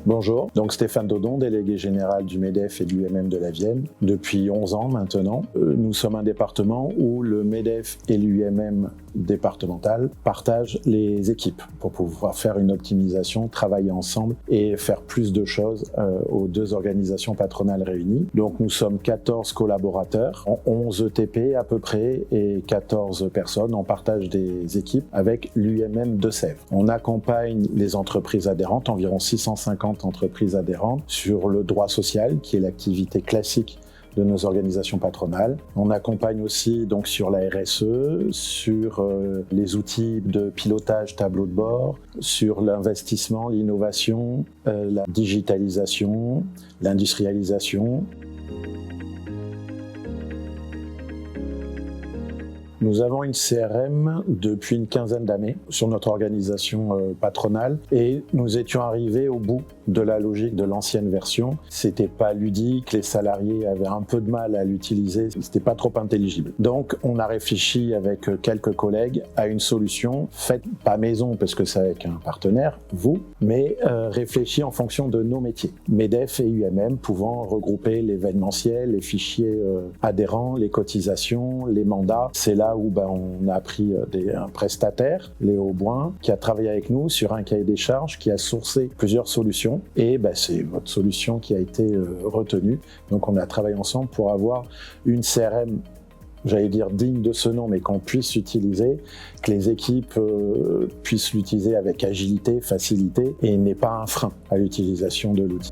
Bonjour, donc Stéphane Dodon, délégué général du MEDEF et de l'UMM de la Vienne, depuis 11 ans maintenant. Nous sommes un département où le MEDEF et l'UMM départemental partagent les équipes pour pouvoir faire une optimisation, travailler ensemble et faire plus de choses aux deux organisations patronales réunies. Donc nous sommes 14 collaborateurs, 11 ETP à peu près et 14 personnes. On partage des équipes avec l'UMM de Sèvres. On accompagne les entreprises adhérentes, environ 650 entreprises adhérentes, sur le droit social, qui est l'activité classique de nos organisations patronales. On accompagne aussi donc sur la RSE, sur les outils de pilotage tableau de bord, sur l'investissement, l'innovation, la digitalisation, l'industrialisation. Nous avons une CRM depuis une quinzaine d'années sur notre organisation patronale et nous étions arrivés au bout de la logique de l'ancienne version. C'était pas ludique, les salariés avaient un peu de mal à l'utiliser, c'était pas trop intelligible. Donc on a réfléchi avec quelques collègues à une solution faite pas maison parce que c'est avec un partenaire, vous, mais réfléchie en fonction de nos métiers. MEDEF et UMM pouvant regrouper l'événementiel, les fichiers adhérents, les cotisations, les mandats. C'est là où on a pris un prestataire, Léo Boin, qui a travaillé avec nous sur un cahier des charges, qui a sourcé plusieurs solutions et c'est votre solution qui a été retenue. Donc on a travaillé ensemble pour avoir une CRM, j'allais dire digne de ce nom, mais qu'on puisse utiliser, que les équipes puissent l'utiliser avec agilité, facilité et n'est pas un frein à l'utilisation de l'outil.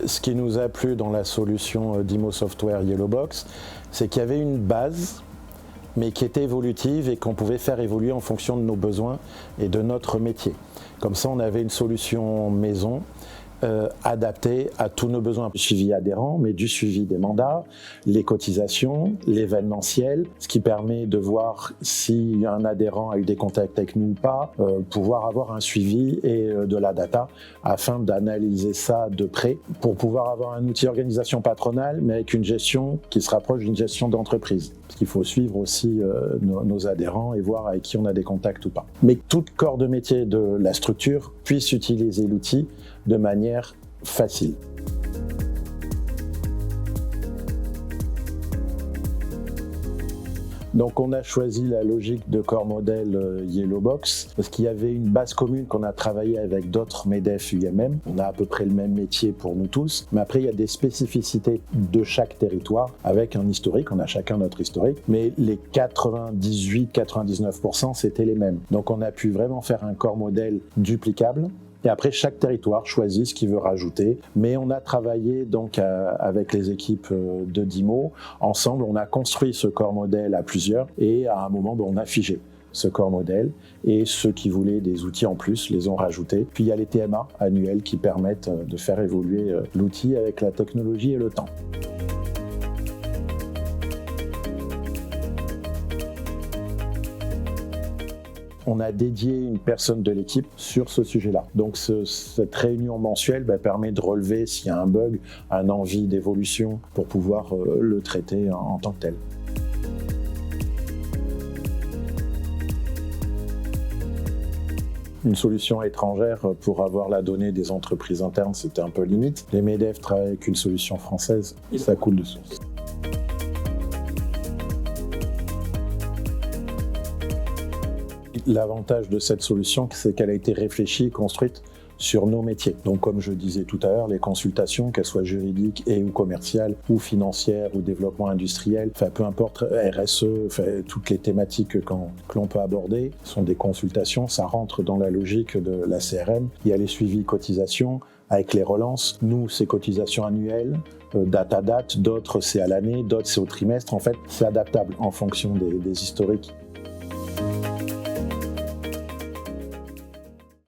Ce qui nous a plu dans la solution d'Imo Software Yellowbox, c'est qu'il y avait une base, mais qui était évolutive et qu'on pouvait faire évoluer en fonction de nos besoins et de notre métier. Comme ça, on avait une solution maison adapté à tous nos besoins. Suivi adhérent, mais du suivi des mandats, les cotisations, l'événementiel, ce qui permet de voir si un adhérent a eu des contacts avec nous ou pas, pouvoir avoir un suivi et de la data afin d'analyser ça de près pour pouvoir avoir un outil organisation patronale, mais avec une gestion qui se rapproche d'une gestion d'entreprise. Parce qu'il faut suivre aussi nos adhérents et voir avec qui on a des contacts ou pas. Mais que tout corps de métier de la structure puisse utiliser l'outil de manière facile. Donc on a choisi la logique de corps modèle Yellowbox parce qu'il y avait une base commune qu'on a travaillé avec d'autres MEDEF UMM. On a à peu près le même métier pour nous tous, mais après il y a des spécificités de chaque territoire avec un historique, on a chacun notre historique, mais les 98-99% c'était les mêmes. Donc on a pu vraiment faire un corps modèle duplicable. Et après, chaque territoire choisit ce qu'il veut rajouter. Mais on a travaillé donc avec les équipes de DIMO. Ensemble, on a construit ce corps modèle à plusieurs. Et à un moment, on a figé ce corps modèle. Et ceux qui voulaient des outils en plus les ont rajoutés. Puis il y a les TMA annuels qui permettent de faire évoluer l'outil avec la technologie et le temps. On a dédié une personne de l'équipe sur ce sujet-là. Donc cette réunion mensuelle permet de relever s'il y a un bug, un envie d'évolution pour pouvoir le traiter en tant que tel. Une solution étrangère pour avoir la donnée des entreprises internes, c'était un peu limite. Les MEDEF travaillent avec une solution française et ça coule de source. L'avantage de cette solution, c'est qu'elle a été réfléchie et construite sur nos métiers. Donc comme je disais tout à l'heure, les consultations, qu'elles soient juridiques et ou commerciales, ou financières, ou développement industriel, peu importe, RSE, toutes les thématiques que l'on peut aborder sont des consultations, ça rentre dans la logique de la CRM. Il y a les suivis cotisations, avec les relances. Nous, c'est cotisations annuelles, date à date, d'autres c'est à l'année, d'autres c'est au trimestre. En fait, c'est adaptable en fonction des historiques